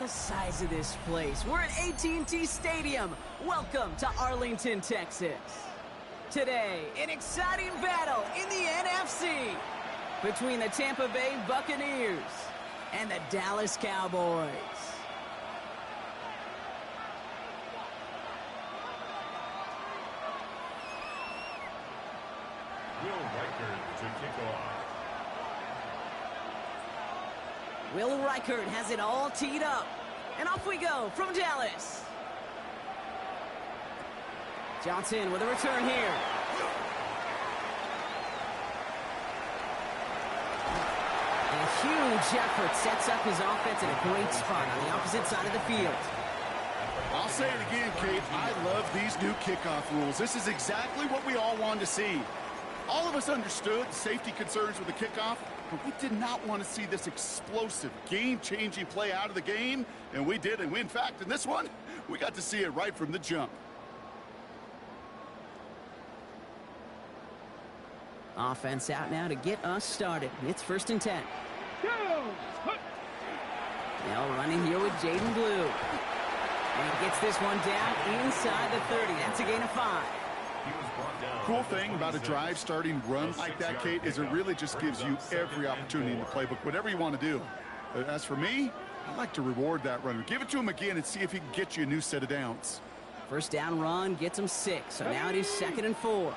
the size of this place. We're at AT&T Stadium. Welcome to Arlington, Texas. Today, an exciting battle in the NFC between the Tampa Bay Buccaneers and the Dallas Cowboys. Will Reichert to kick off. Will Reichert has it all teed up. And off we go from Dallas. Johnson with a return here. And a huge effort sets up his offense in a great spot on the opposite side of the field. I'll say it again, Kate. I love these new kickoff rules. This is exactly what we all wanted to see. All of us understood safety concerns with the kickoff, but we did not want to see this explosive, game-changing play out of the game, and we did. And in fact, in this one, we got to see it right from the jump. Offense out now to get us started. It's 1st and 10. Now running here with Jaden Blue. And he gets this one down inside the 30. That's a gain of 5. Cool thing about a drive starting run like that, Kate, is it really just gives you every opportunity in the playbook, whatever you want to do. As for me, I like to reward that runner. Give it to him again and see if he can get you a new set of downs. First down run gets him 6. So now it is 2nd and 4.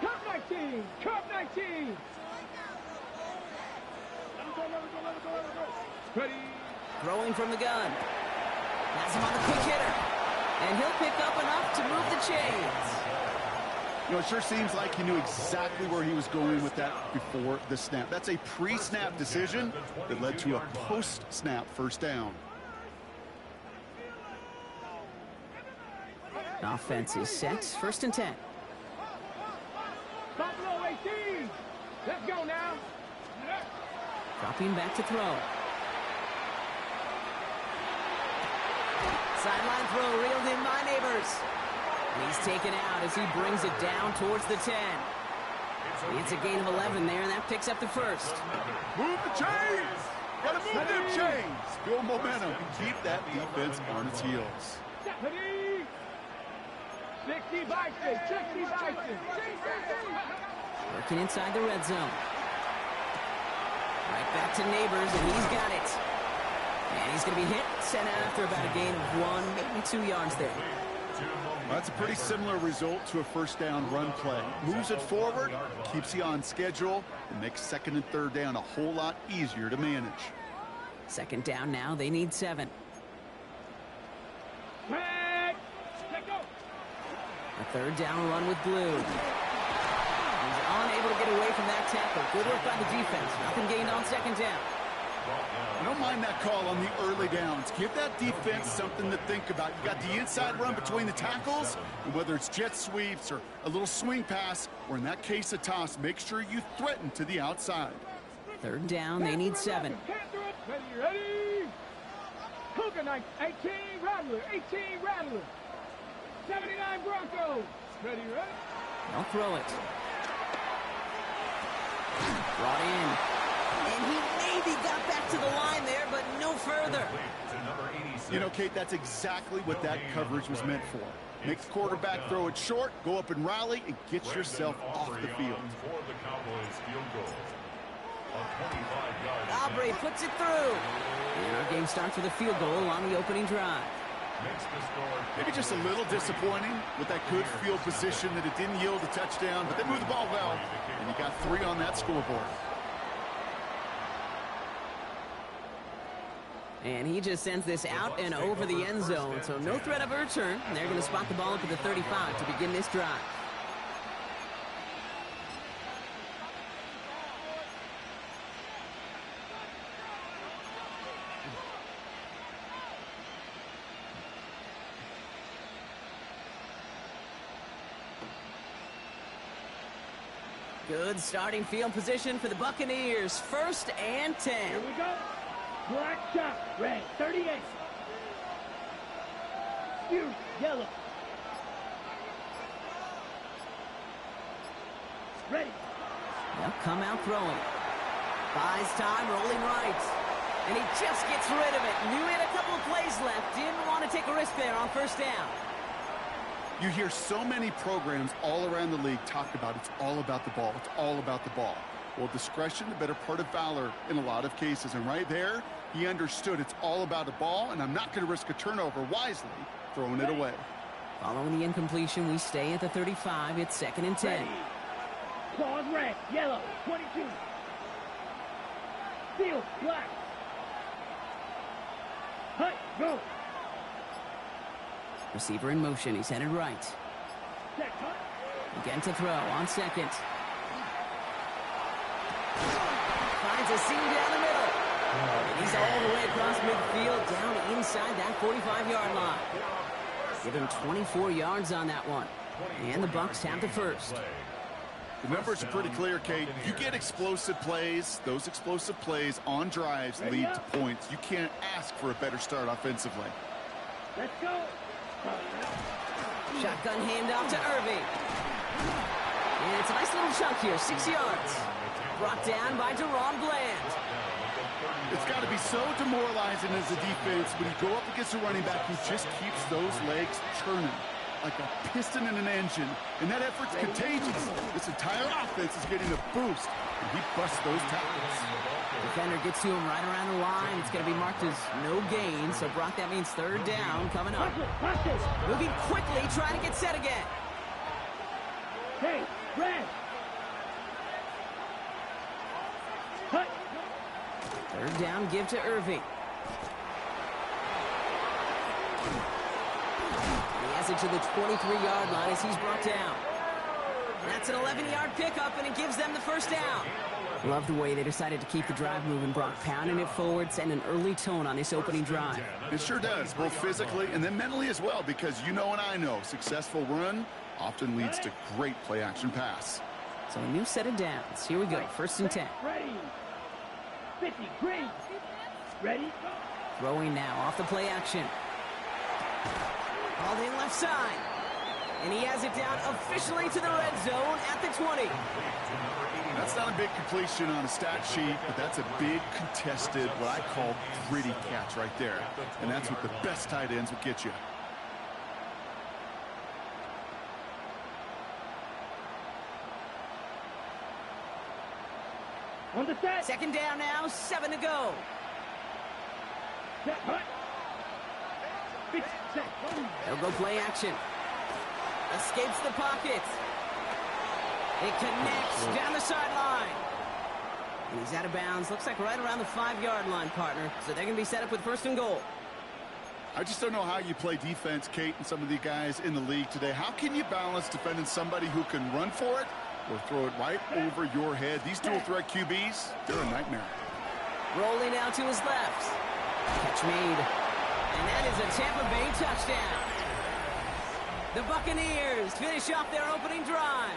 Cup 19! Cup 19! Ready? Throwing from the gun. Has him on the quick hitter. And he'll pick up enough to move the chains. You know, it sure seems like he knew exactly where he was going with that before the snap. That's a pre-snap decision that led to a post-snap first down. Offense is set. 1st and 10. Buffalo 18! Let's go now! Dropping back to throw. Sideline throw reeled in by Neighbors. He's taken out as he brings it down towards the 10. It's a gain of 11 there, and that picks up the 1st. Move the chains! Gotta move them chains! Build momentum and keep that defense on its heels. 60 Bison! 60 Bison! Working inside the red zone. Right back to Neighbors, and he's got it. And he's going to be hit, sent out after about a gain of 1, maybe 2 yards there. That's a pretty similar result to a first down run play. Moves it forward, keeps you on schedule, and makes 2nd and 3rd down a whole lot easier to manage. 2nd down now, they need 7. A 3rd down run with Blue. He's unable to get away from that tackle. Good work by the defense. Nothing gained on 2nd down. I don't mind that call on the early downs. Give that defense something to think about. You got the inside run between the tackles, and whether it's jet sweeps or a little swing pass, or in that case a toss, make sure you threaten to the outside. 3rd down, they need 7. Ready? Cougar 18 Rattler, 18 Rattler. 79 Broncos. Ready? They'll throw it. Brought in. And he maybe got back to the line there, but no further. You know, Kate, that's exactly what that coverage was meant for. Make the quarterback throw it short, go up and rally, and get yourself off the field. Aubrey puts it through. And our game starts with a field goal on the opening drive. Maybe just a little disappointing with that good field position that it didn't yield a touchdown, but they moved the ball well, and you got 3 on that scoreboard. And he just sends this out and over the end zone, so no threat of a return. They're going to spot the ball up at the 35 to begin this drive. Good starting field position for the Buccaneers. 1st and 10. Here we go. Black shot, red, 38. Excuse, yellow. Ready. They'll come out throwing. Buys time, rolling right. And he just gets rid of it. Knew he had a couple of risk there on first down. You hear so many programs all around the league talk about it's all about the ball. It's all about the ball. Well, discretion, the better part of valor in a lot of cases. And right there, he understood it's all about the ball, and I'm not going to risk a turnover, wisely throwing it away. Following the incompletion, we stay at the 35. It's 2nd and 10. Ready. Claws red, yellow, 22. Field, black. Hut, go. Receiver in motion. He's headed right. Set, hut. Again to throw on 2nd. Finds a seam down the middle. And he's all the way across midfield, down inside that 45-yard line. Give him 24 yards on that one. And the Bucs have the first. The numbers are pretty clear, Kate. You get explosive plays. Those explosive plays on drives lead to points. You can't ask for a better start offensively. Let's go. Shotgun handoff to Irving. And it's a nice little chunk here, 6 yards. Brought down by Deron Bland. It's got to be so demoralizing as a defense when you go up against a running back who just keeps those legs churning like a piston in an engine, and that effort's contagious. This entire offense is getting a boost, and he busts those tackles. Defender gets to him right around the line. It's going to be marked as no gain, so Brock, that means 3rd down coming up. Watch this. Moving quickly, trying to get set again. Hey, red. Hut. 3rd down, give to Irving. He has it to the 23-yard line as he's brought down. That's an 11-yard pickup, and it gives them the first down. Love the way they decided to keep the drive moving, Brock. Pounding it forward, send an early tone on this opening drive. It sure does, both physically and then mentally as well, because you know and I know successful run often leads to great play-action pass. So a new set of downs. Here we go, 1st and 10. Ready. 50, green. Ready. Throwing now off the play action. Called in left side. And he has it down officially to the red zone at the 20. That's not a big completion on a stat sheet, but that's a big contested, what I call gritty catch right there. And that's what the best tight ends will get you. On the set. 2nd down now, 7 to go. Set, hut. 50, set. They'll go play action. Escapes the pocket. It connects down the sideline. And he's out of bounds. Looks like right around the 5-yard line, partner. So they're going to be set up with 1st and goal. I just don't know how you play defense, Kate, and some of the guys in the league today. How can you balance defending somebody who can run for it or throw it right over your head? These dual-threat QBs, they're a nightmare. Rolling out to his left. Catch made. And that is a Tampa Bay touchdown. The Buccaneers finish off their opening drive.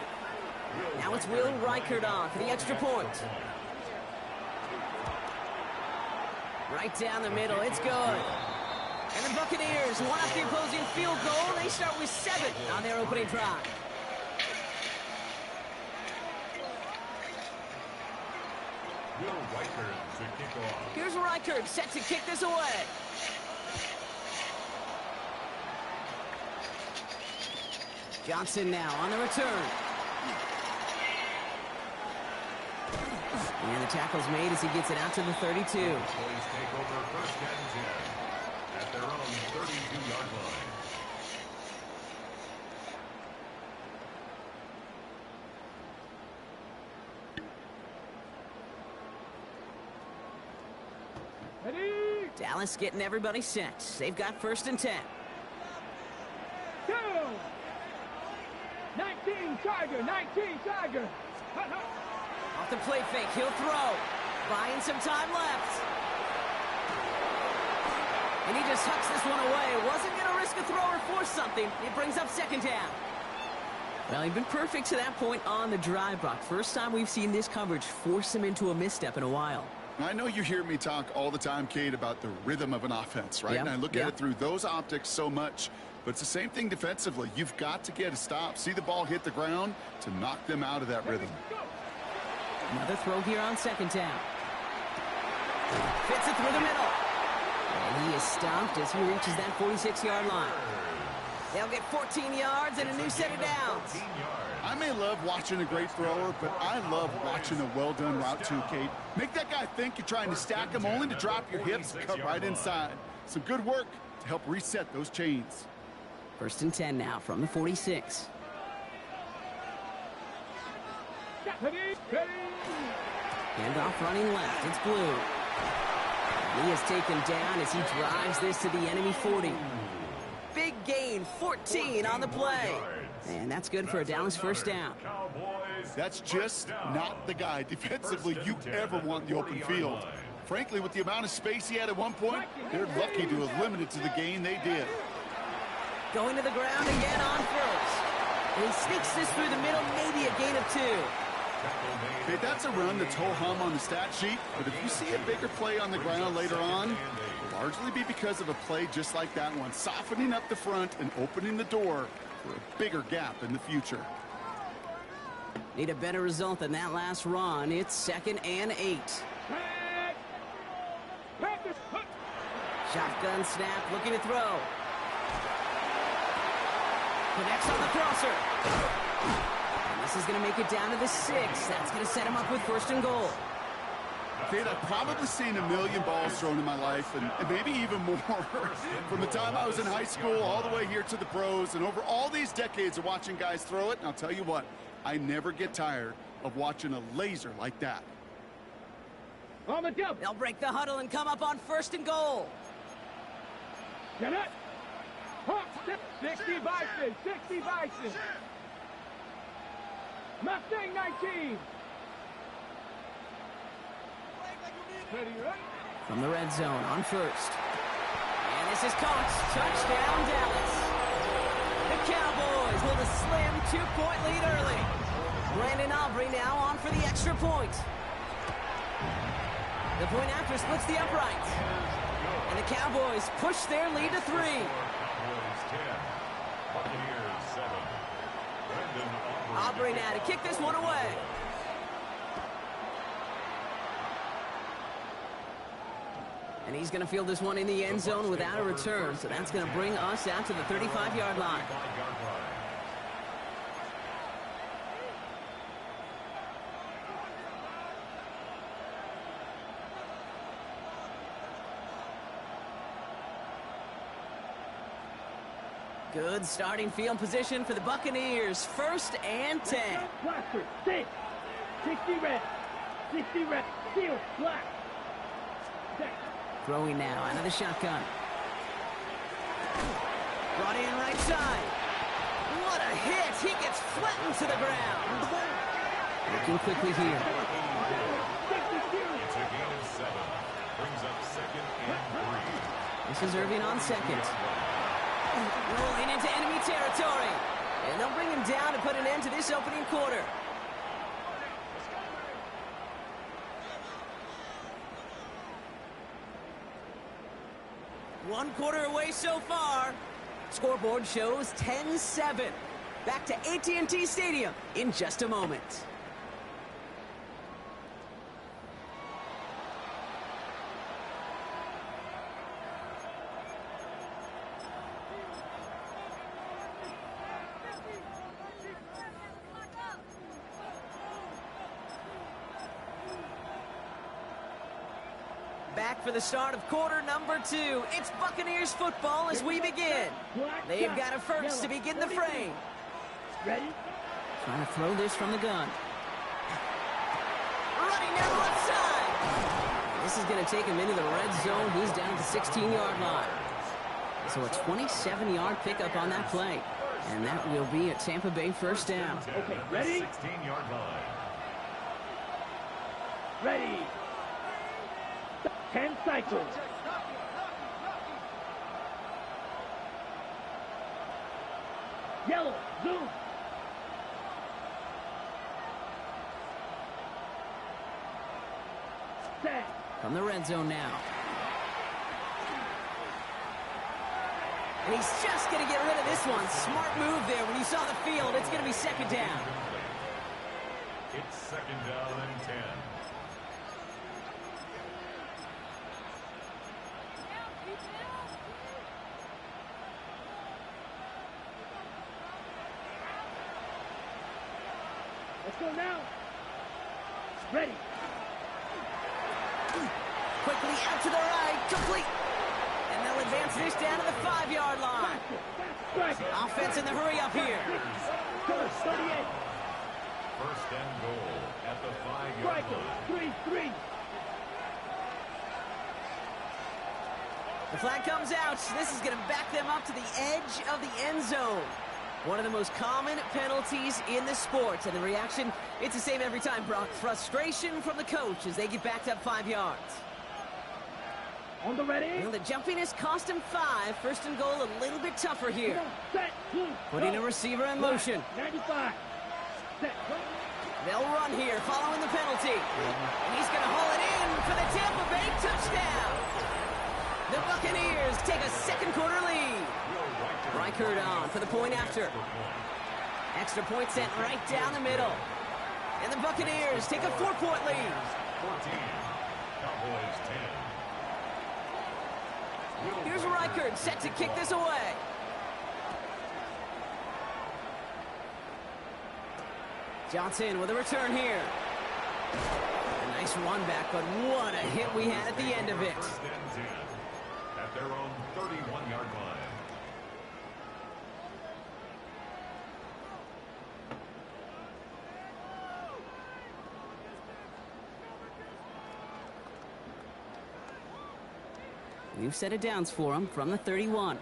Now it's Will Reichert on for the extra point. Right down the middle, it's good. And the Buccaneers want up the opposing field goal. They start with 7 on their opening drive. Will Reichert to kick off. Here's Reichert set to kick this away. Johnson now on the return. And the tackle's made as he gets it out to the 32. Cowboys take over 1st and 10 at their own 32-yard line. Ready. Dallas getting everybody set. They've got 1st and 10. Go. 19, Tiger. 19, Tiger. Hut, hut. Off the play fake, he'll throw. Buying some time left. And he just hucks this one away. Wasn't going to risk a throw or force something. It brings up 2nd down. Well, he's been perfect to that point on the drive, Brock. First time we've seen this coverage force him into a misstep in a while. I know you hear me talk all the time, Kate, about the rhythm of an offense, right? Yeah, And I look at it through those optics so much, but it's the same thing defensively. You've got to get a stop, see the ball hit the ground to knock them out of that rhythm. Another throw here on 2nd down. Fits it through the middle. And he is stopped as he reaches that 46-yard line. They'll get 14 yards and a new set of downs. I may love watching a great thrower, but I love watching a well-done route too, Kate. Make that guy think you're trying to stack him only to drop your hips and cut right inside. Some good work to help reset those chains. 1st and 10 now from the 46. Handoff running left. It's Blue. He is taken down as he drives this to the enemy 40. Big gain, 14 on the play. And that's good for a Dallas first down. That's just not the guy defensively you ever want in the open field. Frankly, with the amount of space he had at one point, they're lucky to have limited to the gain they did. Going to the ground again on first. And he sneaks this through the middle, maybe a gain of 2. Okay, that's a run that's ho-hum on the stat sheet, but if you see a bigger play on the ground later on, it'll largely be because of a play just like that one, softening up the front and opening the door for a bigger gap in the future. Need a better result than that last run. It's 2nd and 8. Shotgun snap, looking to throw. Connects on the crosser. And this is going to make it down to the 6. That's going to set him up with 1st and goal. Kate, I've probably seen a million balls thrown in my life, and maybe even more. From the time I was in high school all the way here to the pros, and over all these decades of watching guys throw it, and I'll tell you what, I never get tired of watching a laser like that. On the jump. They'll break the huddle and come up on 1st and goal. Get it. 60 Bison. 60 Bison. Mustang 19. Ready, right? From the red zone on 1st. And this is caught. Touchdown, Dallas. The Cowboys hold a slim 2-point lead early. Brandon Aubrey now on for the extra point. The point after splits the uprights. And the Cowboys push their lead to 3. Cowboys 10, Buccaneers 7. Aubrey now to kick this one away. And he's going to field this one in the end zone without a return. So that's going to bring us out to the 35-yard line. Good starting field position for the Buccaneers. 1st and 10. Blaster, 6. 60 red. 60 red. Steel, black. 6. Throwing now out of the shotgun. Brought in right side. What a hit. He gets flattened to the ground. Looking quickly here. It's a gain of 7. Brings up 2nd and 3. This is Irving on 2nd. Rolling into enemy territory. And they'll bring him down to put an end to this opening quarter. One quarter away so far. Scoreboard shows 10-7. Back to AT&T Stadium in just a moment. Back for the start of quarter number 2. It's Buccaneers football as we begin. They've got a first to begin the frame. Ready? Trying to throw this from the gun. Running down the left side. This is going to take him into the red zone. He's down at the 16-yard line. So a 27-yard pickup on that play. And that will be a Tampa Bay first down. Okay, ready? 16-yard line. Ready. 10 cycles. Yellow, zoom. Set. From the red zone now. And he's just going to get rid of this one. Smart move there. When you saw the field, it's going to be 2nd down. It's 2nd down and 10. go now. Ready. Quickly out to the right, complete. And they'll advance this down to the 5-yard line. Strike it. Offense in the hurry up here. Go, 38. First and goal at the 5-yard Strike line. it. 3-3. The flag comes out. This is going to back them up to the edge of the end zone. One of the most common penalties in the sport. And the reaction, it's the same every time, Brock. Frustration from the coach as they get backed up 5 yards. On the ready. Well, the jumpiness cost him 5. First and goal, a little bit tougher here. Set. Putting a receiver in motion. 95. Set. Go. They'll run here following the penalty. And he's going to haul it in for the Tampa Bay touchdown. The Buccaneers take a second quarter lead. Reichert on for the point after. Extra point sent right down the middle. And the Buccaneers take a 4-point lead. 14. Cowboys 10. Here's Reichert set to kick this away. Johnson with a return here. A nice run back, but what a hit we had at the end of it. First and 10 at their own 31-yard line. We've set it downs for him from the 31.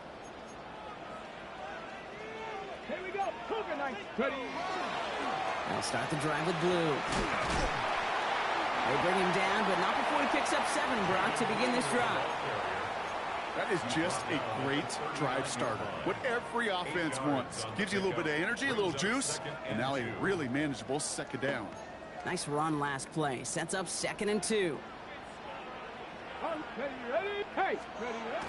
Here we go. Cougar night. Ready. They'll start the drive with blue. They bring him down, but not before he picks up 7, Brock, to begin this drive. That is just a great drive starter. What every offense wants. Gives you a little bit of energy, a little juice, and now a really manageable second down. Nice run last play. Sets up 2nd and 2. Ready, ready. Hey. Ready, ready.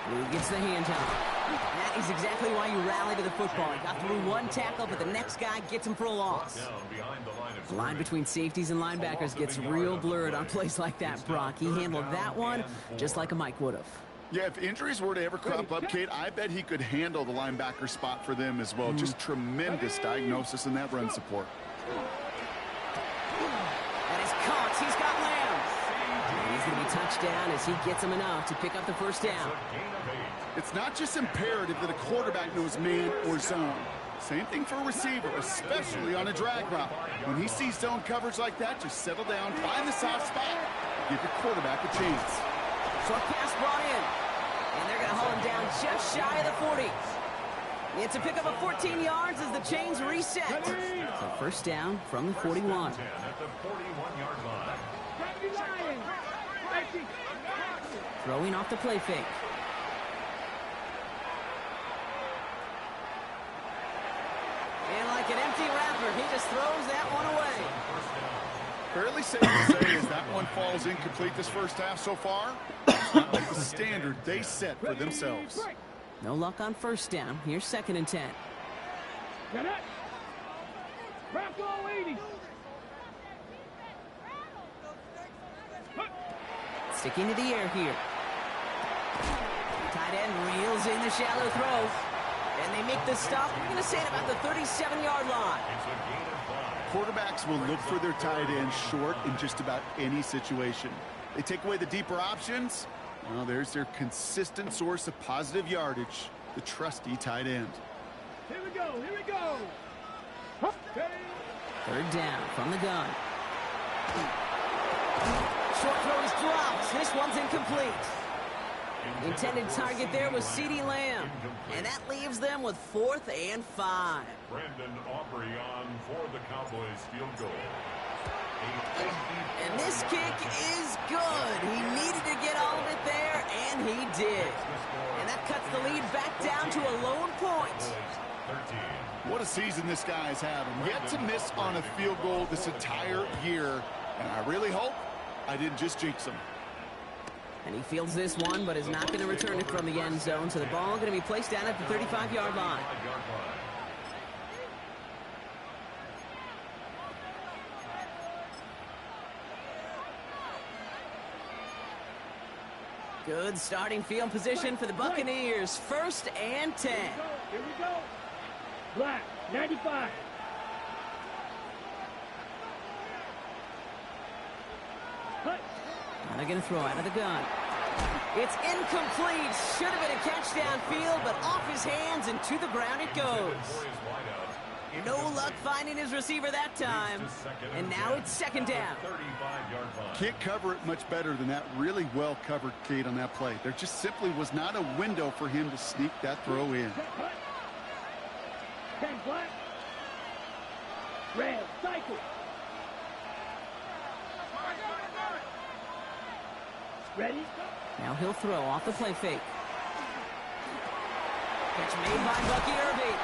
Blue gets the handoff. That is exactly why you rally to the football. He got through one tackle, but the next guy gets him for a loss. Down behind the line of The line between safeties and linebackers gets real blurred on plays like that, Brock. He handled that one just like a Mike would have. Yeah, if injuries were to ever crop up, Kate, I bet he could handle the linebacker spot for them as well. Just tremendous diagnosis in that run support. That is caught. He's got Lamb. And he's going to be touched down as he gets him enough to pick up the first down. It's not just imperative that a quarterback knows man or zone. Same thing for a receiver, especially on a drag route. When he sees zone coverage like that, just settle down, find the soft spot, give your quarterback a chance. Short pass brought in. And they're going to haul him down just shy of the 40. It's a pickup of 14 yards as the chains reset. So first down from the 41. 10 at the 41-yard line. Ready, Lions. Ready. Throwing off the play fake. And like an empty wrapper, he just throws that one away. Fairly safe to say as that one falls incomplete this first half so far. It's not like the standard they set for themselves. No luck on first down. Here's 2nd and 10. Got it. Wrap all 80. Sticking to the air here. Tight end reels in the shallow throw. And they make the stop. We're going to say it about the 37-yard line. It's a gain of 5. Quarterbacks will look for their tight end short in just about any situation. They take away the deeper options. Well, there's their consistent source of positive yardage, the trusty tight end. Here we go. Here we go. Okay. 3rd down from the gun. Short throw is dropped. This one's incomplete. The intended target there was CeeDee Lamb. And that leaves them with 4th and 5. Brandon Aubrey on for the Cowboys field goal. And this kick is good. He needed to get all of it there, and he did. And that cuts the lead back down to a lone point. 13. What a season this guy is having. Yet to miss on a field goal this entire year. And I really hope I didn't just jinx him. And he fields this one, but is not going to return it from the end zone. So the ball going to be placed down at the 35-yard line. 5-yard line. Good starting field position for the Buccaneers. 1st and 10. Here we go. Black, 95. they're going to throw out of the gun. It's incomplete. Should have been a catch downfield, but off his hands and to the ground it goes. No luck finding his receiver that time. And now it's second down. Can't cover it much better than that. Really well covered, Kate, on that play. There just simply was not a window for him to sneak that throw in. 10 black. Red, cycle. Ready? Now he'll throw off the play fake. Catch made by Bucky Irving.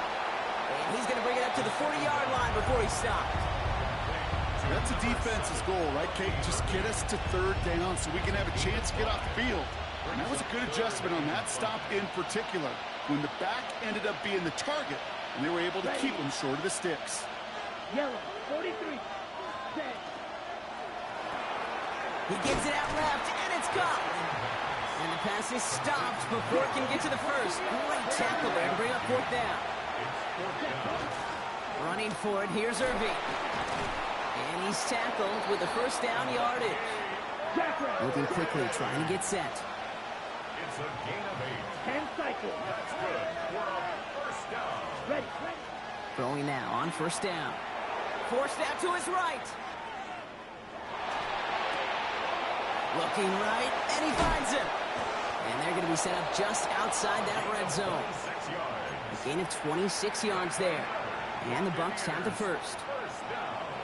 And he's going to bring it up to the 40-yard line before he stopped. That's a defense's goal, right, Kate? Just get us to third down so we can have a chance to get off the field. And that was a good adjustment on that stop in particular, when the back ended up being the target, and they were able to keep him short of the sticks. Yellow, 43. 10. He gives it out left, and it's caught. And the pass is stopped before it can get to the first. Great tackle there to bring up fourth down. Running for it, here's Irving. And he's tackled with the first down yardage. Moving quickly, trying to get set. It's a gain of 8. 10 cycle. That's good for a first down. Ready. Throwing now on first down. Forced out to his right. Looking right, and he finds him. And they're going to be set up just outside that red zone. 6 yards. A gain of 26 yards there. And the Bucs have the first.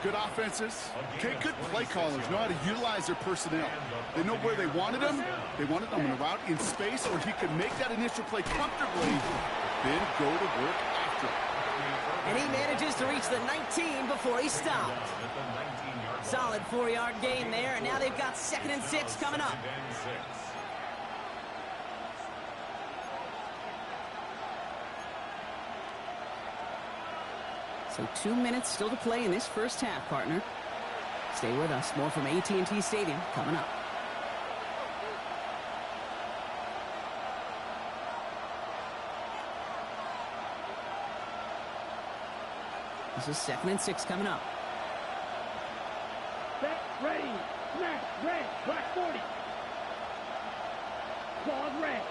Good offenses. Okay, good play callers know how to utilize their personnel. They know where they wanted him. They wanted him in a route in space where he could make that initial play comfortably, then go to work after it. And he manages to reach the 19 before he stopped. Solid 4-yard gain there, and now they've got 2nd and 6 coming up. So 2 minutes still to play in this first half, partner. Stay with us. More from AT&T Stadium coming up. This is 2nd and 6 coming up. Set, ready. Snap, red, black 40. Claws red.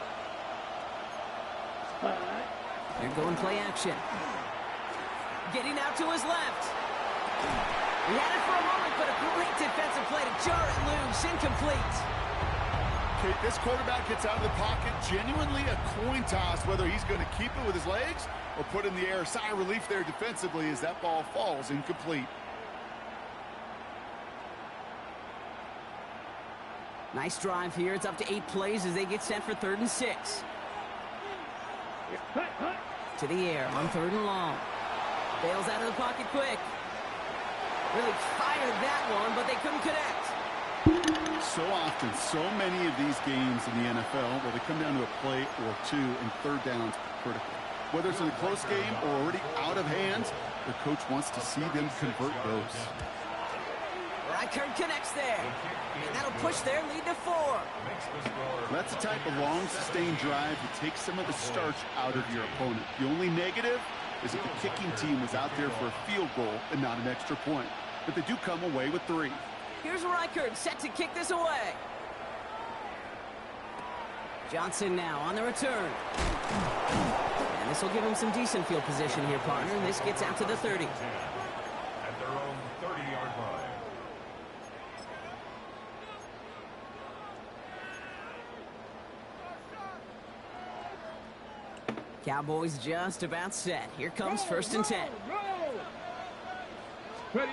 Spot. They're going play action. Getting out to his left. He had it for a moment, but a great defensive play to jar it loose. Incomplete. Okay, this quarterback gets out of the pocket. Genuinely a coin toss whether he's going to keep it with his legs or put in the air. Sigh of relief there defensively as that ball falls incomplete. Nice drive here. It's up to 8 plays as they get set for 3rd and 6. Hut, hut. To the air on 3rd and long. Bails out of the pocket quick. Really fired that one, but they couldn't connect. So often, so many of these games in the NFL where they come down to a play or two and third downs critical. Whether it's in a close game or already out of hands, the coach wants to see them convert those. Reichert connects there. And that'll push their lead to 4. That's the type of long, sustained drive that takes some of the starch out of your opponent. The only negative is if the kicking team was out there for a field goal and not an extra point. But they do come away with 3. Here's Reichert set to kick this away. Johnson now on the return. And this will give him some decent field position here, partner. And this gets out to the 30. At their own 30-yard line. Cowboys just about set. Here comes 1st and 10. Ready.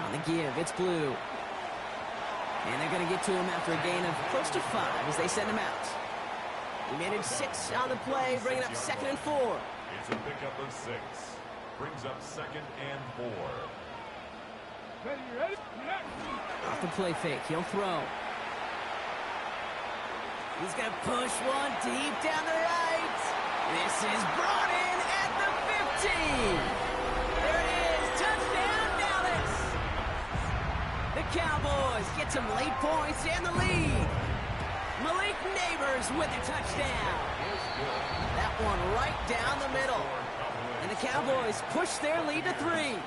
On the give, it's Blue. And they're going to get to him after a gain of close to 5 as they send him out. He managed 6 on the play, bringing up 2nd and 4. It's a pickup of 6. Brings up 2nd and 4. Ready, ready. Off the play fake, he'll throw. He's going to push one deep down the right. This is brought in at the 15. There it is. Touchdown, Dallas. The Cowboys get some late points and the lead. Malik Neighbors with a touchdown. That one right down the middle. And the Cowboys push their lead to 3. 17.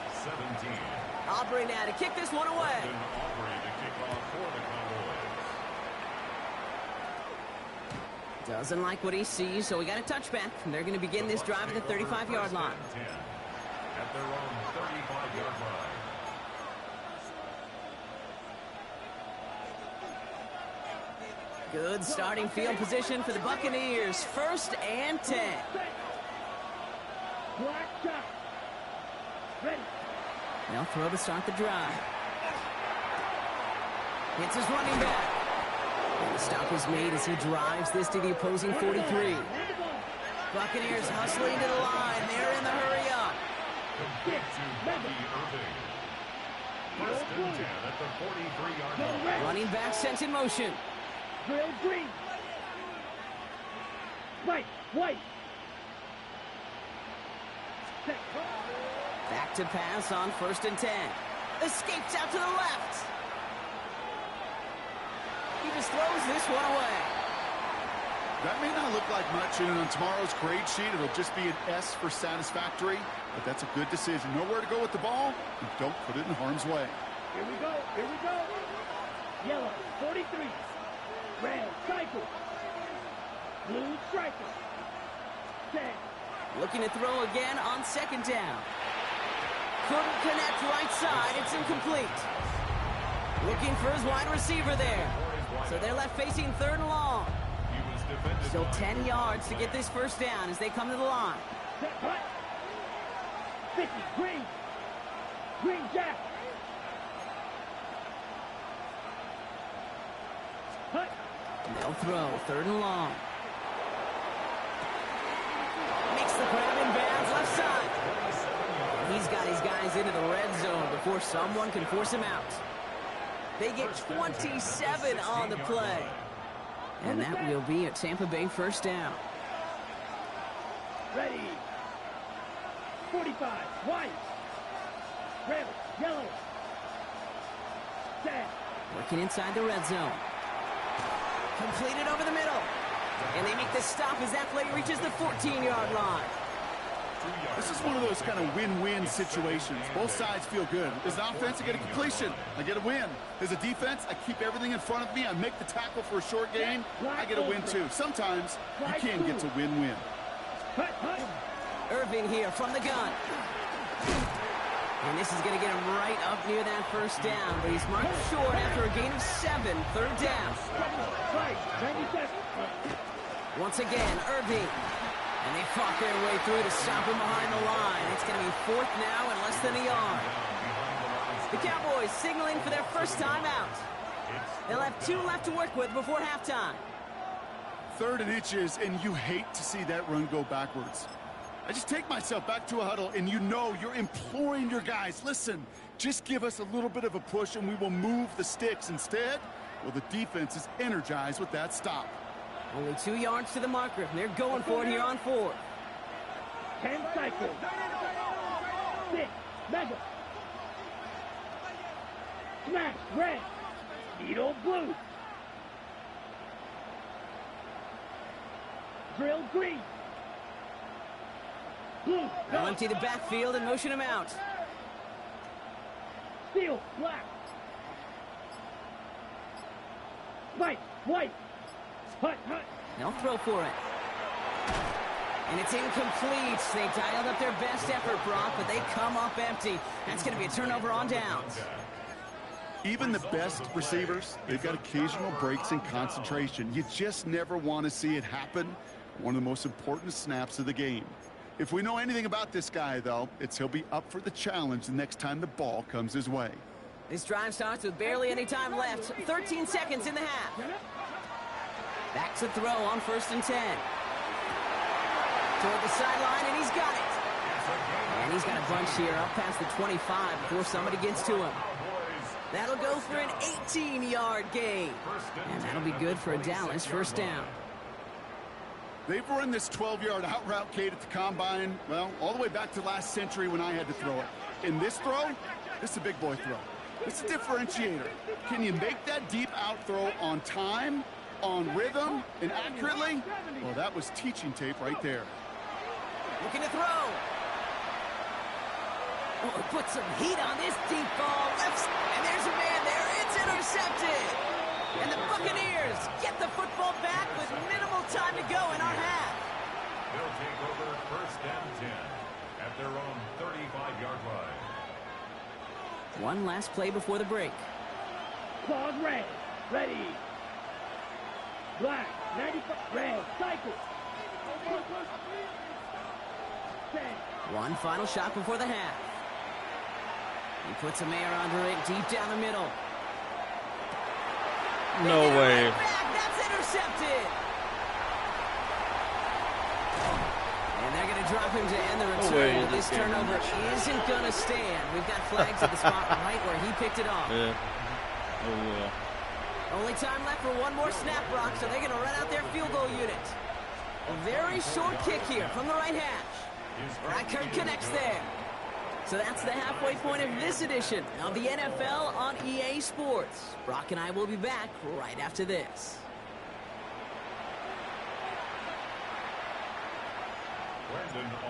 Aubrey now to kick this one away. Aubrey to kick off for the Cowboys. Doesn't like what he sees, so we got a touchback. And they're going to begin this drive at the 35-yard line. At their own 35-yard line. Good starting field position for the Buccaneers. 1st and 10. Black shot. Ready. They'll throw to start the drive. Hits his running back. And the stop is made as he drives this to the opposing 43. Buccaneers hustling to the line. They're in the hurry up. Complete to Bobby Irving. 1st and 10 at the 43-yard line. Running back sent in motion. Drill green. Right. White. Set. Back to pass on 1st and 10. Escapes out to the left. He just throws this one away. That may not look like much, and on tomorrow's grade sheet, it'll just be an S for satisfactory, but that's a good decision. Nowhere to go with the ball, and don't put it in harm's way. Here we go. Here we go. Yellow, 43. Red, cycle. Blue, striker. Set. Looking to throw again on 2nd down. Couldn't connect right side. It's incomplete. Looking for his wide receiver there. So they're left facing 3rd and long. Still 10 yards to get this 1st down as they come to the line. Set, hut. 50, green. Green jack. Hut. They'll throw 3rd and long. Makes the grab in bounds left side. He's got his guys into the red zone before someone can force him out. They get 27 on the play. And that will be a Tampa Bay 1st down. Ready. 45, white. Red, yellow. Set. Working inside the red zone. Completed over the middle. And they make the stop as that play reaches the 14-yard line. This is one of those kind of win-win situations. Both sides feel good. As an offense, I get a completion. I get a win. As a defense, I keep everything in front of me. I make the tackle for a short gain. I get a win, too. Sometimes you can get to win-win. Irving here from the gun. And this is going to get him right up near that 1st down. But he's marked short after a gain of 7. 3rd down. Once again, Irving. And they fought their way through to stop him behind the line. It's going to be 4th now and less than a yard. The Cowboys signaling for their 1st time out. They'll have 2 left to work with before halftime. 3rd and inches, and you hate to see that run go backwards. I just take myself back to a huddle, and you know you're imploring your guys, listen, just give us a little bit of a push, and we will move the sticks. Instead, well, the defense is energized with that stop. Only 2 yards to the marker, and they're going for it here on 4th. 10 cycle. 6, mega. Smash, red. Needle, blue. Drill, green. Blue, They'll empty the backfield and motion him out. steel, black. White. Hut. They'll throw for it. And it's incomplete. They dialed up their best effort, Brock, but they come up empty. That's going to be a turnover on downs. Even the best receivers, they've got occasional breaks in concentration. You just never want to see it happen. One of the most important snaps of the game. If we know anything about this guy, though, it's he'll be up for the challenge the next time the ball comes his way. This drive starts with barely any time left. 13 seconds in the half. Back to throw on 1st and 10. Toward the sideline, and he's got it. And he's got a bunch here up past the 25 before somebody gets to him. That'll go for an 18-yard gain. And that'll be good for a Dallas 1st down. They've run this 12-yard out route, Kate, at the combine, well, all the way back to last century when I had to throw it. In this throw, this is a big boy throw. It's a differentiator. Can you make that deep out throw on time, on rhythm, and accurately? Well, that was teaching tape right there. Looking to throw. Oh, put some heat on this deep ball. Left, and there's a man there. It's intercepted. And the Buccaneers get the football back with minimal time to go in our half. They'll take over 1st and 10 at their own 35-yard line. One last play before the break. Claws red. Ready. Black. 95. Red. Cycle. One final shot before the half. He puts a mayor under it deep down the middle. No way. Right back. That's intercepted. And they're going to drop him to end the return. But this turnover isn't going to stand. We've got flags at the spot right where he picked it off. Yeah. Oh, yeah. Only time left for one more snap, Brock, so they're going to run out their field goal unit. A very short kick here from the right hash. Reichert connects there. So that's the halfway point of this edition of the NFL on EA Sports. Brock and I will be back right after this.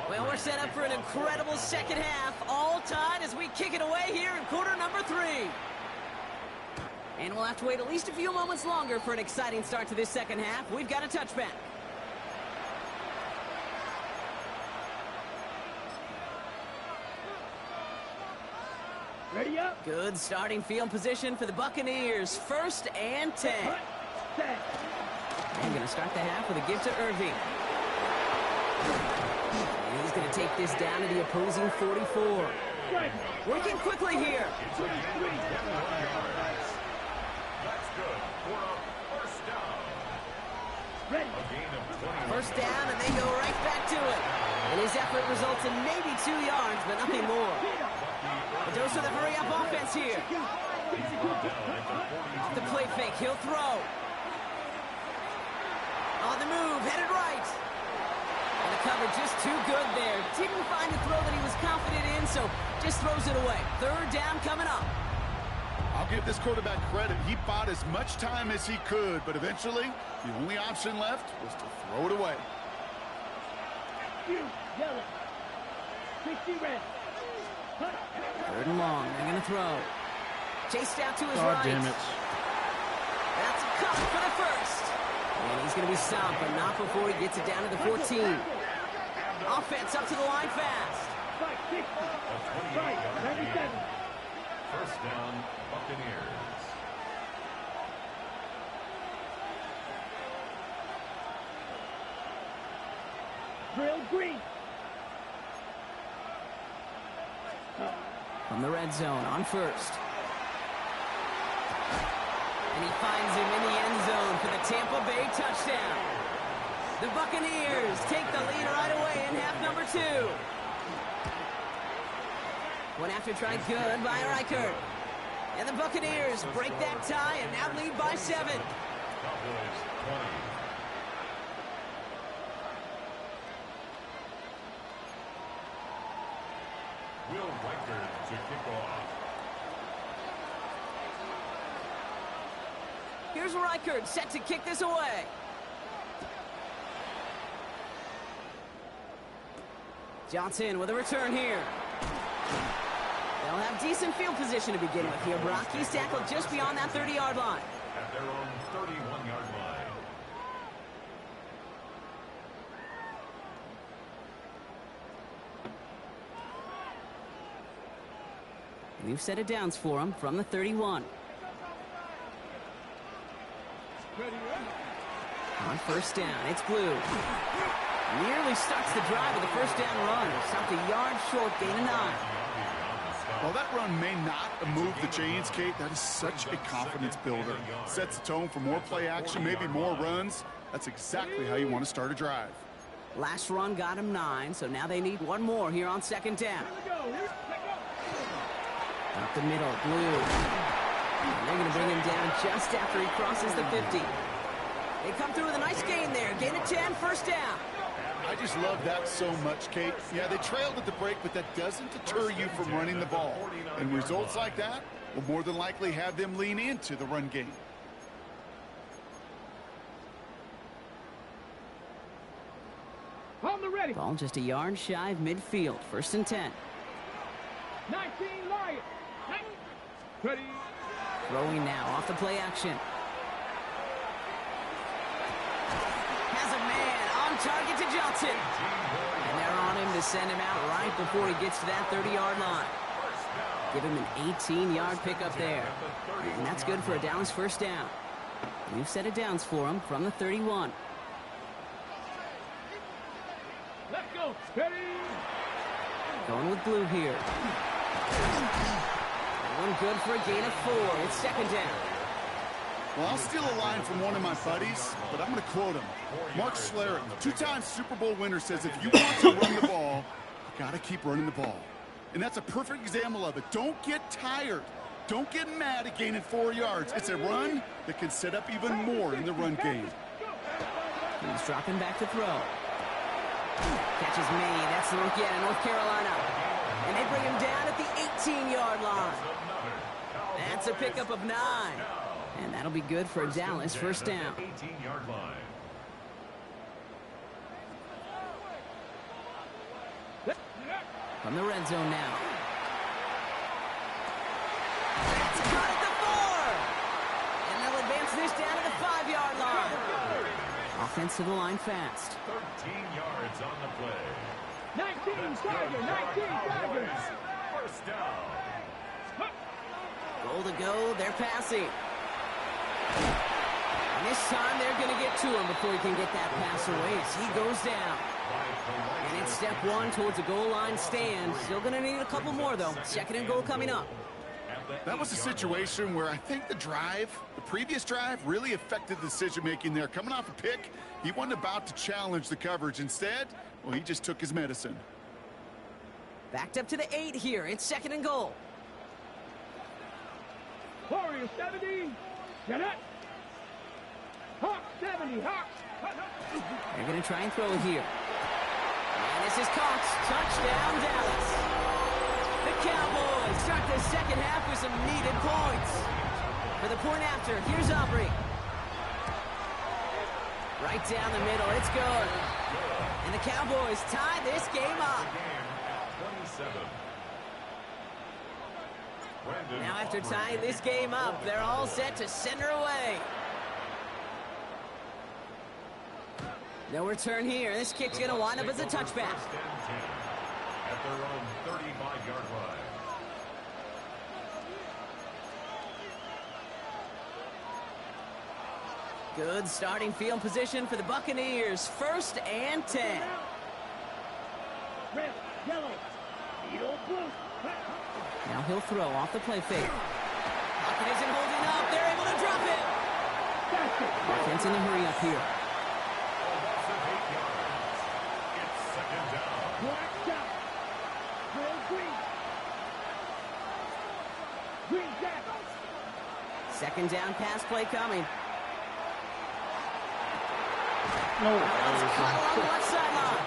Well, we're set up for an incredible second half, all tied as we kick it away here in quarter number 3. And we'll have to wait at least a few moments longer for an exciting start to this second half. We've got a touchback. Ready up. Good starting field position for the Buccaneers. 1st and 10. Set. They're going to start the half with a give to Irving. And he's going to take this down to the opposing 44. Working quickly here. That's good for a 1st down. Ready. A gain of 20. 1st down, and they go right back to it. And his effort results in maybe 2 yards, but nothing more. But those are the hurry-up offense here. Off the play fake, he'll throw. On the move, headed right. And the cover just too good there. Didn't find a throw that he was confident in, so just throws it away. 3rd down coming up. I'll give this quarterback credit. He bought as much time as he could, but eventually, the only option left was to throw it away. Yellow. 60 red. 3rd and long, they're going to throw. Chased out to his right. God damn it. That's a cup for the 1st. And he's going to be stopped, but not before he gets it down to the 14. Offense up to the line fast. 560. Right. 97. 1st down, Buccaneers. Drill green. From the red zone on 1st. And he finds him in the end zone for the Tampa Bay touchdown. The Buccaneers take the lead right away in half number 2. One after try good by Reichert. And the Buccaneers break that tie and now lead by 7. Cowboys 20. Will Reichert to kick off. Here's Reichert set to kick this away. Johnson with a return here. They'll have decent field position to begin with here, Brock. He's tackled just beyond that 30-yard line. At their own 31-yard line. We've set it downs for him from the 31. On 1st down, it's Blue. Nearly starts the drive with a 1st down run. Stopped a yard short, gain of 9. While that run may not move the chains, Kate, that is such a confidence builder. Sets the tone for more play action, maybe more runs. That's exactly how you want to start a drive. Last run got him 9, so now they need one more here on 2nd down. Up the middle, Blue. And they're going to bring him down just after he crosses the 50. They come through with a nice gain there. Gain of 10, 1st down. I just love that so much, Kate. Yeah, they trailed at the break, but that doesn't deter you from running the ball. And results like that will more than likely have them lean into the run game. On the ready. Ball just a yard shy of midfield. 1st and 10. 19 Lions. Ready. Throwing now off the play action. Has a target to Johnson. And they're on him to send him out right before he gets to that 30-yard line. Give him an 18-yard pickup there. And that's good for a Dallas first down. New set of downs for him from the 31. Let's go. Steady. Going with blue here. One good for a gain of 4. It's second down. Well, I'll steal a line from one of my buddies, but I'm going to quote him. Mark Schlereth, 2-time Super Bowl winner, says if you want to run the ball, you got to keep running the ball. And that's a perfect example of it. Don't get tired. Don't get mad at gaining 4 yards. It's a run that can set up even more in the run game. He's dropping back to throw. Catch is made. That's the rookie out of North Carolina. And they bring him down at the 18-yard line. That's a pickup of 9. And that'll be good for a Dallas first down. 18-yard line. From the red zone now. That's caught at the 4. And they'll advance this down to the 5-yard line. Offensive line fast. 13 yards on the play. 19 Tigers. First down. Goal to go. They're passing. And this time they're going to get to him before he can get that pass away as he goes down. And it's step 1 towards a goal line stand. Still going to need a couple more, though. Second and goal coming up. That was a situation where I think the previous drive, really affected the decision-making there. Coming off a pick, he wasn't about to challenge the coverage. Instead, well, he just took his medicine. Backed up to the 8 here. It's second and goal. Warrior 70. Get it. Hawk 70. Hawk. They're going to try and throw it here. And this is caught. Touchdown, Dallas. The Cowboys start the second half with some needed points. For the point after, here's Aubrey. Right down the middle. It's good. And the Cowboys tie this game up. Now after tying this game up, they're all set to send her away. No return here. This kick's going to wind up as a touchback. At their own 35-yard line. Good starting field position for the Buccaneers. First and 10. Red, yellow, yellow, blue. Now he'll throw off the play fake. Pocket isn't holding up. They're able to drop it. Offense in a hurry up here. Black out. Green. Green jack. Second down pass play coming. No. It's caught along the left sideline.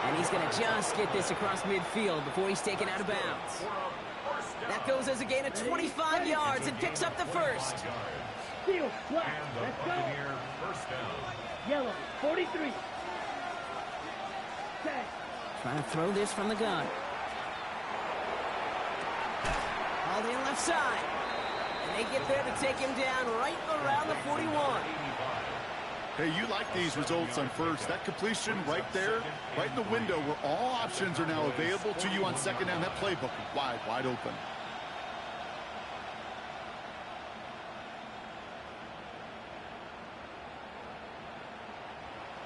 And he's going to just get this across midfield before he's taken out of bounds. That goes as a gain of 25 yards and picks up the first. Steel, black. Let's go. First down. Yellow, 43. Tag. Trying to throw this from the gun. All the left side. And they get there to take him down right around the 41. Hey, you like these results on first. That completion right there, right in the window where all options are now available to you on second down. That playbook is wide open.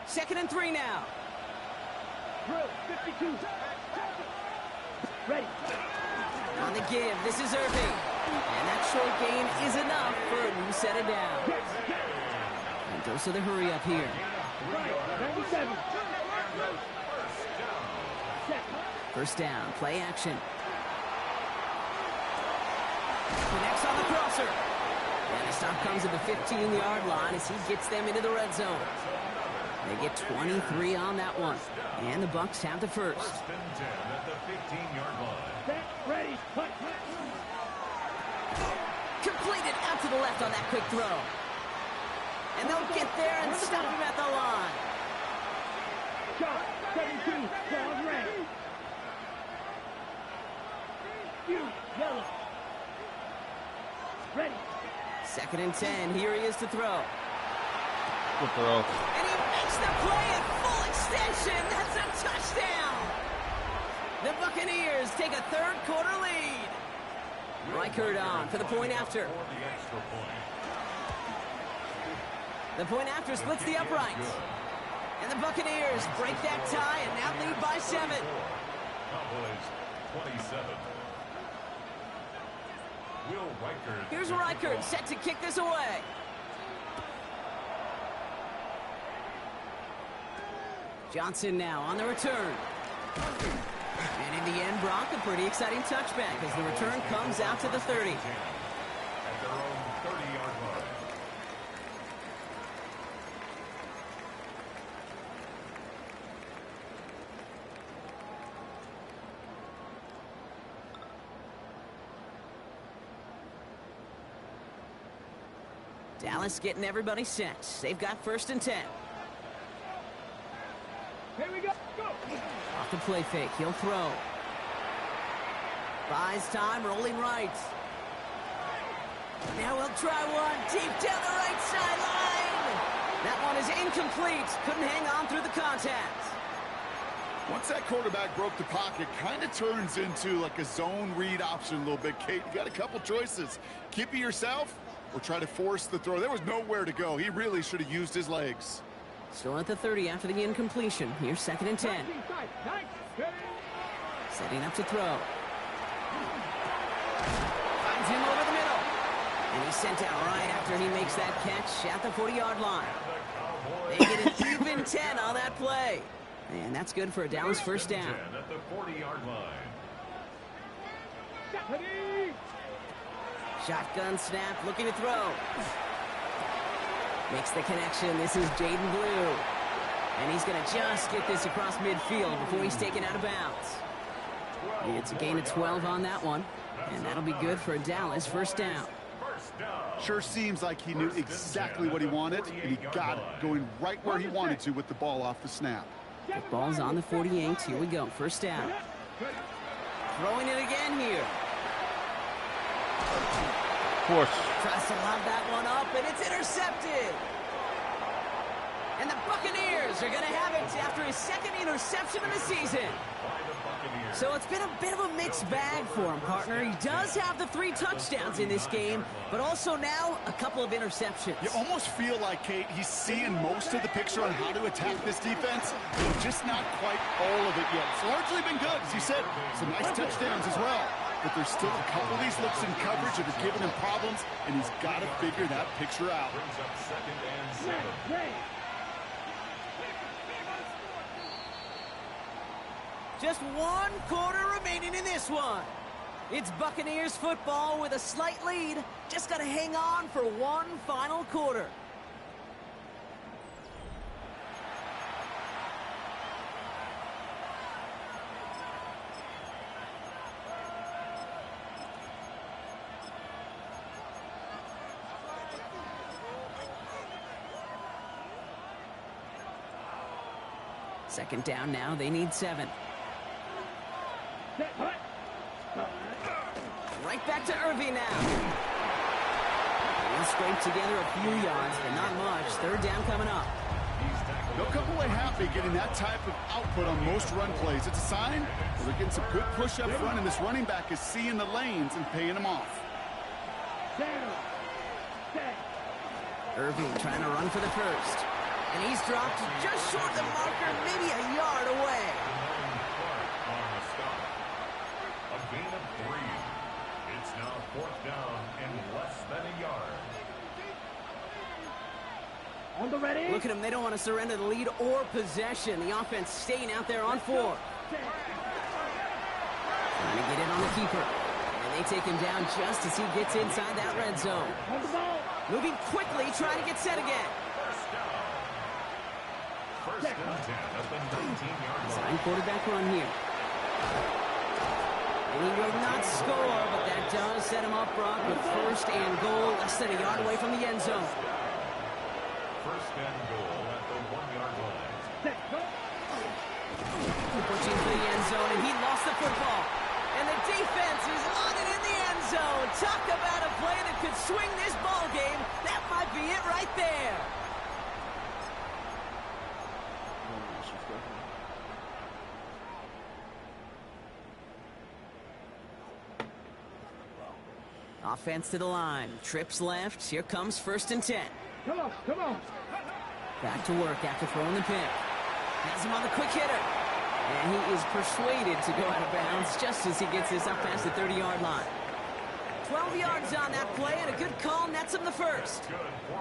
Second and 3 now. Drill, 52. Ready. On the give, this is Irving. And that short gain is enough for a new set of downs. And goes to the hurry up here. Right, 97. First down, play action. Connects on the crosser. And the stop comes at the 15-yard line as he gets them into the red zone. They get 23 on that one. And the Bucs have the first. First and 10 at the 15-yard line. Set, ready, punt. Completed out to the left on that quick throw. And they'll get there and stop him at the line. Shot, 17, ball red. Yellow. Ready. Second and 10. Here he is to throw. Good throw. And he makes the play at The Buccaneers take a third-quarter lead. Reichert on for the point after. The point after splits the uprights. And the Buccaneers break that tie and now lead by 7. Cowboys 27. Will Reichert. Here's Reichert set to kick this away. Johnson now on the return. And in the end, Brock, a pretty exciting touchback as the return comes out to the 30. At their own 30-yard line. Dallas getting everybody set. They've got 1st and 10. Here we go. Go. Off the play fake, he'll throw. Buys time, rolling right. Now he'll try one deep down the right sideline. That one is incomplete. Couldn't hang on through the contact. Once that quarterback broke the pocket, kind of turns into like a zone read option a little bit. Kate, you got a couple choices. Keep it yourself or try to force the throw. There was nowhere to go. He really should have used his legs. Still at the 30 after the incompletion. Here's 2nd and 10. Setting up to throw. Finds him over the middle. And he's sent out right after he makes that catch at the 40-yard line. They get an even 10 on that play. And that's good for a Dallas 1st down. At the 40-yard line. Shotgun snap, looking to throw. Makes the connection. This is Jaden Blue. And he's going to just get this across midfield before he's taken out of bounds. It's a gain of 12 on that one. And that'll be good for a Dallas 1st down. Sure seems like he knew exactly what he wanted, and he got it, going right where he wanted to with the ball off the snap. The ball's on the 48. Here we go. 1st down. Throwing it again here. Of course. Tries to lob that one up, and it's intercepted. And the Buccaneers are going to have it after his 2nd interception of the season. So it's been a bit of a mixed bag for him, partner. He does have the 3 touchdowns in this game, but also now a couple of interceptions. You almost feel like, Kate, he's seeing most of the picture on how to attack this defense, but just not quite all of it yet. It's largely been good, as you said. Some nice touchdowns as well. But there's still a couple of these looks in coverage that are giving him problems, and he's got to figure that picture out. Brings up 2nd and 7. Just 1 quarter remaining in this one. It's Buccaneers football with a slight lead. Just got to hang on for 1 final quarter. Second down now. They need 7. Right back to Irving now. He'll scrape together a few yards, but not much. 3rd down coming up. They'll come away happy getting that type of output on most run plays. It's a sign that they're getting some good push up front, and this running back is seeing the lanes and paying them off. Irving trying to run for the 1st. And he's dropped just short of the marker, maybe a yard away. A gain of 3. It's now 4th down and less than a yard. On the ready. Look at them. They don't want to surrender the lead or possession. The offense staying out there on 4. Trying to get it on the keeper. And they take him down just as he gets inside that red zone. On the ball. Moving quickly, trying to get set again. 1st and 10 at the 19-yard line. Sign quarterback run here. And he will not score, but that does set him up, Brock, with 1st and goal, less than a yard away from the end zone. 1st and goal at the 1-yard line. Pushing for the end zone, and he lost the football. And the defense is on it in the end zone. Talk about a play that could swing this ball game. That might be it right there. Offense to the line. Trips left. Here comes 1st and 10. Come on, come on. Back to work after throwing the pick. Has him on the quick hitter. And he is persuaded to go out of bounds just as he gets this up past the 30-yard line. 12 yards on that play, and a good call nets him the first.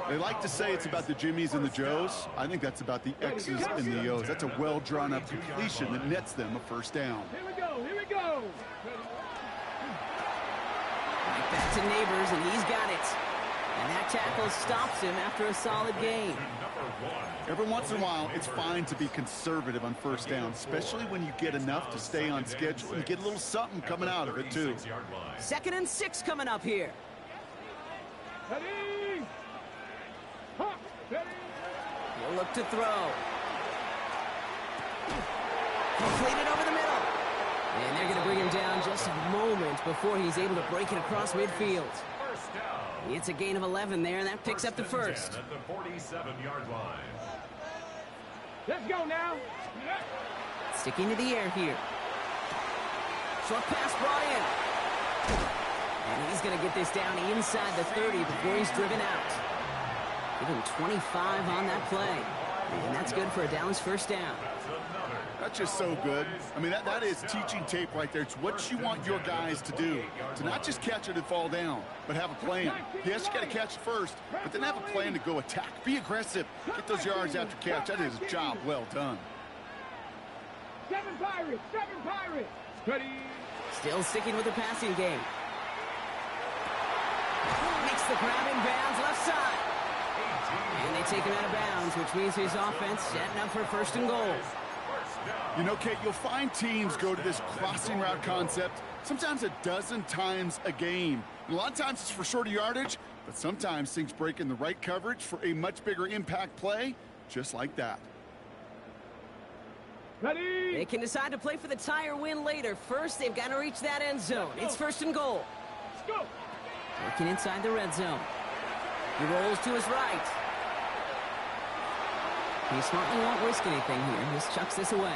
They like to say it's about the Jimmies and the Joes. I think that's about the X's and the O's. That's a well-drawn-up completion that nets them a first down. Here we go, here we go. Right back to Neighbors, and he's got it. And that tackle stops him after a solid gain. Every once in a while, it's fine to be conservative on first down, especially when you get enough to stay on schedule and get a little something coming out of it, too. 2nd and 6 coming up here. Ready? Hop, ready? He'll look to throw. Completed over the middle. And they're going to bring him down just a moment before he's able to break it across midfield. It's a gain of 11 there, and that picks up the first. At the 47-yard line. Let's go now. Sticking to the air here. Short pass brought in. And he's going to get this down inside the 30 before he's driven out. Give him 25 on that play. And that's good for a Dallas first down. That's just so good. I mean, that is teaching tape right there. It's what you want your guys to do. To not just catch it and fall down, but have a plan. Yes, you got to catch it first, but then have a plan to go attack. Be aggressive. Get those yards after catch. That is a job well done. 7 Pirates, 7 Pirates. Ready? Still sticking with the passing game. Makes the grab in bounds left side. And they take him out of bounds, which means his offense setting up for 1st and goal. You know, Kate, you'll find teams go to this crossing route concept sometimes a dozen times a game. And a lot of times it's for shorter yardage, but sometimes things break in the right coverage for a much bigger impact play, just like that. Ready? They can decide to play for the tie or win later. First, they've got to reach that end zone. It's 1st and goal. Let's go. Working inside the red zone. He rolls to his right. He smartly won't risk anything here. Just chucks this away.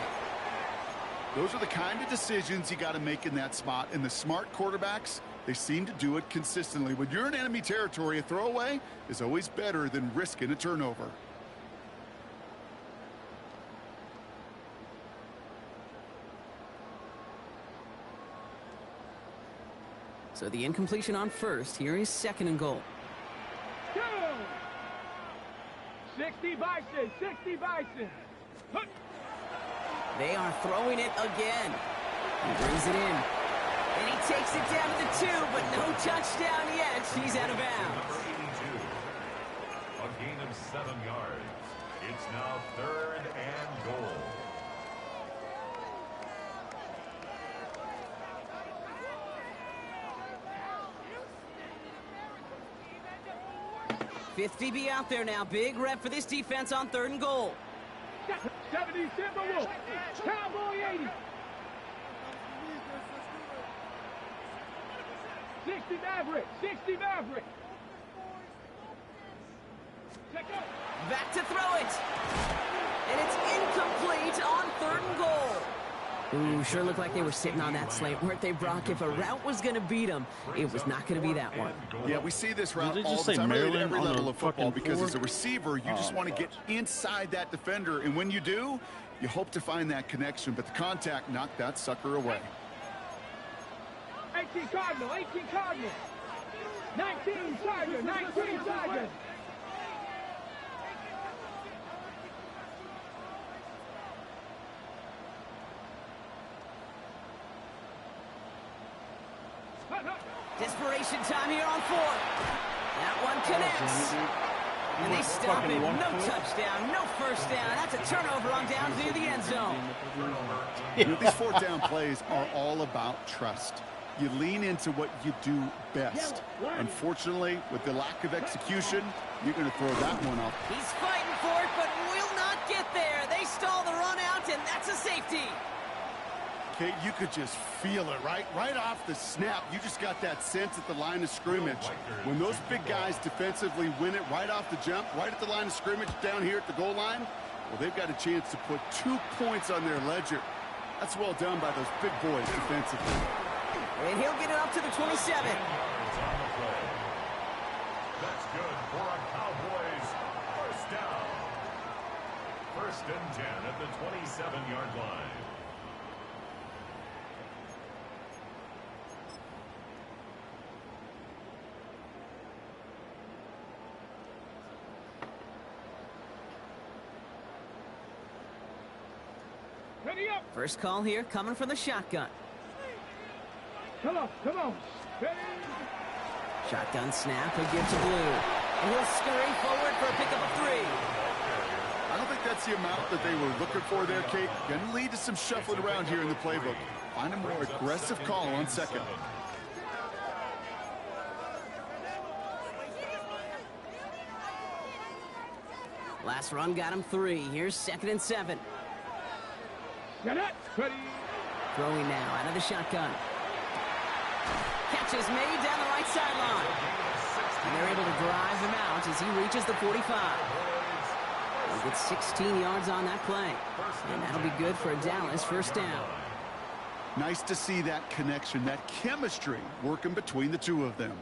Those are the kind of decisions you got to make in that spot. And the smart quarterbacks, they seem to do it consistently. When you're in enemy territory, a throwaway is always better than risking a turnover. So the incompletion on first. Here is 2nd and goal. Go. 60 Bison, 60 Bison. Hup. They are throwing it again. He brings it in. And he takes it down to the 2, but no touchdown yet. He's out of bounds. 82. A gain of 7 yards. It's now 3rd and goal. Fifth DB out there now. Big rep for this defense on 3rd and goal. 70 Timberwolves. Cowboy 80. 60 Maverick. 60 Maverick. Check out. Back to throw it. And it's incomplete on 3rd and goal. Ooh, sure looked like they were sitting on that slant, weren't they, Brock? If a route was going to beat them, it was not going to be that one. Yeah, we see this route Did they all just the say time, really at Maryland every on level the of football, fucking because floor? as a receiver, you just want to get inside that defender, and when you do, you hope to find that connection, but the contact knocked that sucker away. 18 Cardinal, 18 Cardinal. 19 Tiger, 19 Tiger. Desperation time here on 4th. That one connects. And they stop it. No touchdown, no first down. That's a turnover on down near the end zone. You know, these 4th down plays are all about trust. You lean into what you do best. Unfortunately, with the lack of execution, you're going to throw that one off. He's fighting for it, but will not get there. They stall the run out, and that's a safety. Kate, you could just feel it, right? Right off the snap, you just got that sense at the line of scrimmage. When those big guys defensively win it right off the jump, right at the line of scrimmage down here at the goal line, well, they've got a chance to put 2 points on their ledger. That's well done by those big boys defensively. And he'll get it up to the 27. and 10 at the 27-yard line. Ready up. First call here coming from the shotgun. Come on, come on. Ready. Shotgun snap, he'll give to Blue. And he'll scurry forward for a pickup of 3. I don't think that's the amount that they were looking for there, Kate. Going to lead to some shuffling around here in the playbook. Find a more aggressive call on second. Last run got him 3. Here's 2nd and 7. Get it. Ready. Throwing now out of the shotgun. Catch is made down the right sideline. And they're able to drive him out as he reaches the 45. He'll get 16 yards on that play. And that'll be good for a Dallas first down. Nice to see that connection, that chemistry working between the two of them.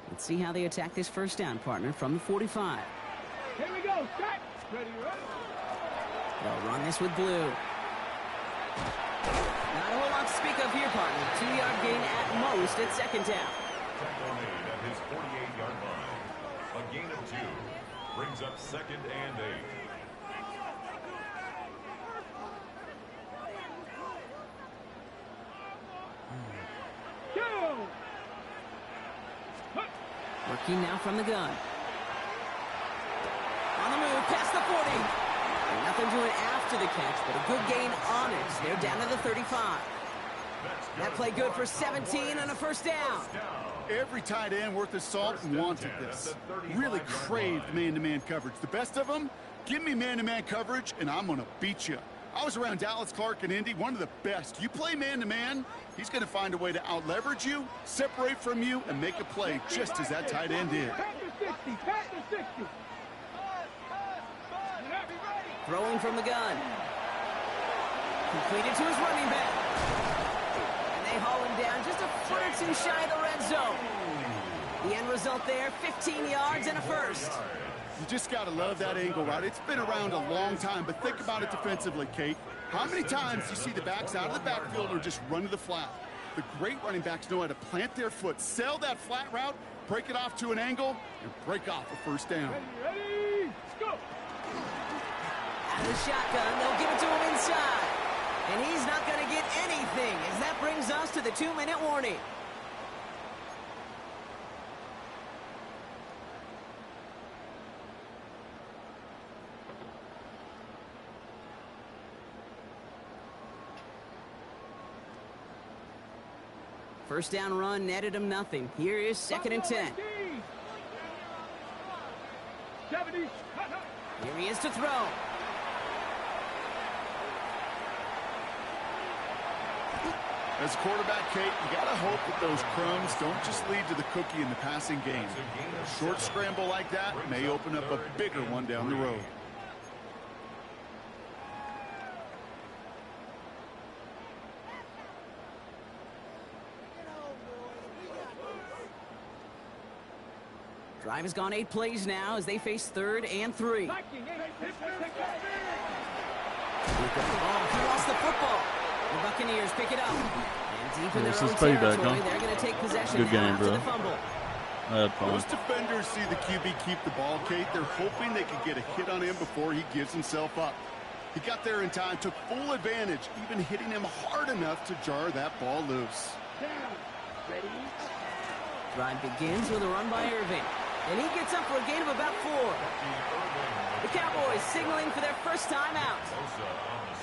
Let's see how they attack this first down, partner, from the 45. Here we go. Set. Ready, ready. They'll run this with Blue. Not a whole lot to speak of here, partner. 2-yard gain at most at second down. Tackle made at his 48-yard line. A gain of 2 brings up 2nd and 8. Go. Working now from the gun. On the move, past the 40. And nothing doing after the catch, but a good gain on it. They're down to the 35. That play good for 17 and a first down. Every tight end worth his salt wanted this. Really craved man-to-man coverage. The best of them, give me man-to-man coverage, and I'm going to beat you. I was around Dallas Clark and Indy, one of the best. You play man-to-man, he's going to find a way to out-leverage you, separate from you, and make a play just as that tight end did. Pat the 60. Pat the 60. Throwing from the gun. Completed to his running back. And they haul him down just a foot or 2 shy of the red zone. The end result there, 15 yards and a first. You just got to love that angle, right? It's been around a long time, but think about it defensively, Kate. How many times do you see the backs out of the backfield or just run to the flat? The great running backs know how to plant their foot, sell that flat route, break it off to an angle, and break off a first down. Ready, ready. Let's go. Out of the shotgun, they'll give it to him inside. And he's not going to get anything as that brings us to the 2-minute warning. First down run netted him nothing. Here is 2nd and 10. 70. Here he is to throw. As a quarterback, Kate, you got to hope that those crumbs don't just lead to the cookie in the passing game. A short scramble like that may open up a bigger one down the road. Drive has gone 8 plays now as they face 3rd and 3. He lost the football. The Buccaneers pick it up. And deep in their own territory, they're going to take possession Good game, after bro. the fumble. Most defenders see the QB keep the ball, Kate. They're hoping they can get a hit on him before he gives himself up. He got there in time, took full advantage, even hitting him hard enough to jar that ball loose. Drive begins with a run by Irving. And he gets up for a gain of about 4. The Cowboys signaling for their first time out.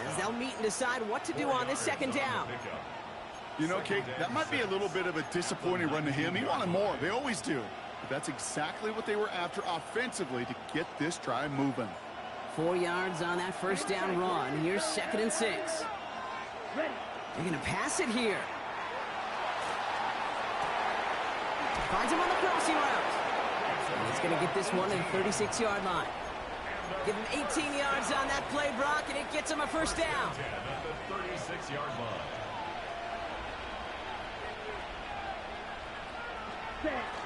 As they'll meet and decide what to do on this 2nd down. You know, Kate, that might be a little bit of a disappointing run to him. He wanted more. They always do. But that's exactly what they were after offensively to get this drive moving. 4 yards on that first down run. Here's 2nd and 6. They're going to pass it here. Finds him on the crossing route. And he's going to get this one to the 36-yard line. Give him 18 yards on that play, Brock, and it gets him a first down. At the 36-yard line.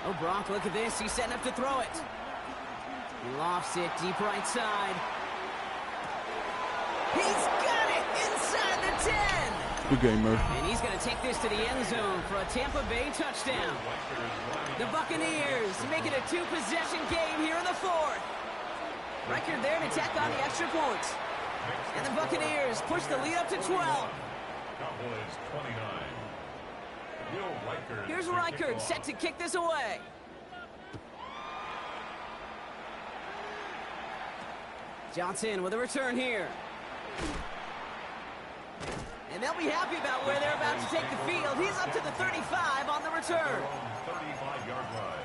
Oh, Brock, look at this. He's setting up to throw it. He lofts it deep right side. He's got it inside the 10. Good game, Murph. And he's going to take this to the end zone for a Tampa Bay touchdown. The Buccaneers make it a two-possession game here in the fourth. Record there to tack on the extra points. And the Buccaneers push the lead up to 12. Cowboys 29. Here's Reichert set to kick this away. Johnson with a return here. And they'll be happy about where they're about to take the field. He's up to the 35 on the return. 35-yard line.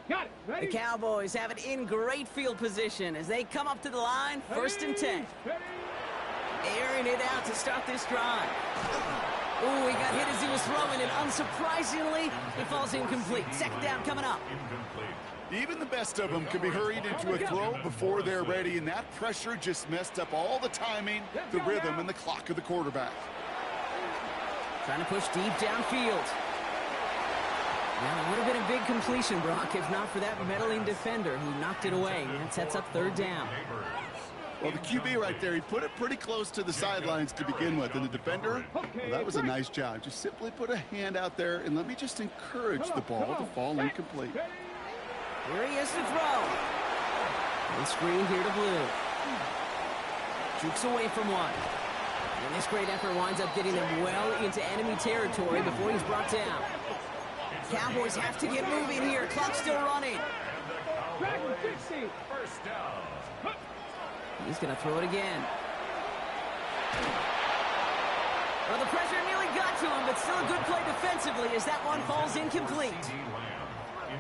Got it. The Ready? Cowboys have it in great field position as they come up to the line, first and 10. Ready? Airing it out to start this drive. Ooh, he got hit as he was throwing, and unsurprisingly, he falls incomplete. Second down coming up. Even the best of them can be hurried into a throw before they're ready, and that pressure just messed up all the timing, the rhythm, and the clock of the quarterback. Trying to push deep downfield. Now, it would have been a big completion, Brock, if not for that meddling defender who knocked it away. That sets up third down. Well, the QB right there, he put it pretty close to the sidelines to begin with. And the defender, well, that was a nice job. Just simply put a hand out there and let me just encourage the ball to fall incomplete. Here he is to throw. And screen here to Blue. Jukes away from one. And this great effort winds up getting him well into enemy territory before he's brought down. Cowboys have to get moving here. Clock's still running. First down. He's going to throw it again. Well, the pressure nearly got to him, but still a good play defensively as that one falls incomplete.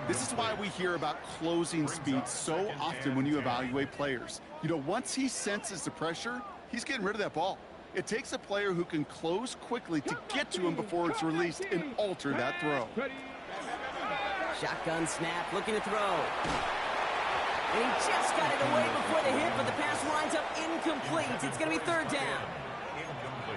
This is why we hear about closing speed so often when you evaluate players. You know, once he senses the pressure, he's getting rid of that ball. It takes a player who can close quickly to get to him before it's released and alter that throw. Shotgun snap, looking to throw. And he just got it away before the hit, but the pass winds up incomplete. It's going to be third down.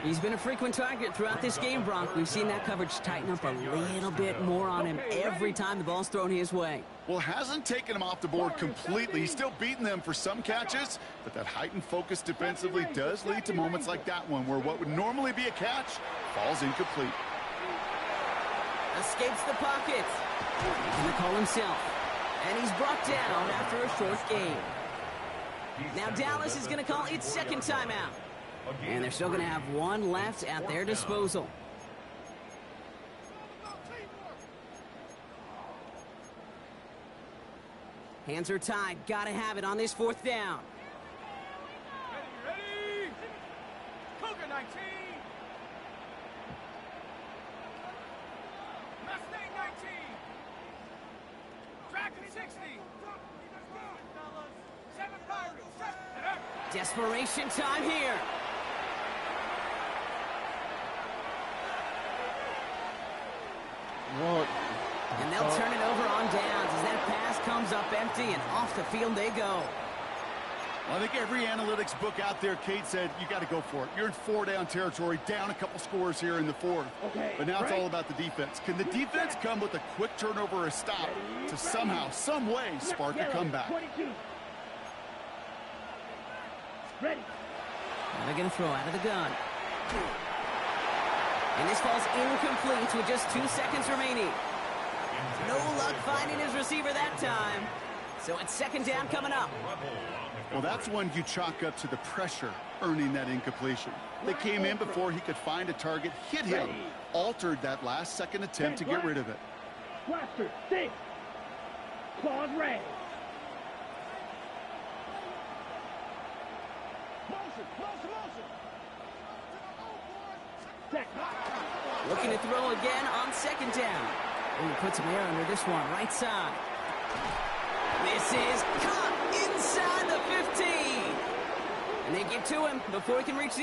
He's been a frequent target throughout this game, Brock. We've seen that coverage tighten up a little bit more on him every time the ball's thrown his way. Well, hasn't taken him off the board completely. He's still beating them for some catches, but that heightened focus defensively does lead to moments like that one where what would normally be a catch falls incomplete. Escapes the pocket. He's going to call himself. And he's brought down after a short game. Now Dallas is going to call its second timeout. And they're still going to have one left at their disposal. Hands are tied. Got to have it on this fourth down. Ready? Cougar 19. Mustang 19. Dragon 60. 7 Pirates. Desperation time here. What? And they'll turn it over on downs as that pass comes up empty and off the field they go. Well, I think every analytics book out there, Kate, said you got to go for it. You're in 4-down territory, down a couple scores here in the fourth. Okay, but now it's all about the defense. Can the defense come with a quick turnover or a stop to somehow, some way, spark a comeback? 22. Ready. And they're going to throw out of the gun. And this falls incomplete with just 2 seconds remaining. No luck finding his receiver that time. So it's second down coming up. Well, that's one you chalk up to the pressure earning that incompletion. They came in before he could find a target, hit him, altered that last-second attempt to get rid of it. Blaster 6. Claws ready. Looking to throw again on second down. And he puts some air under this one, right side. This is caught inside the 15. And they get to him before he can reach the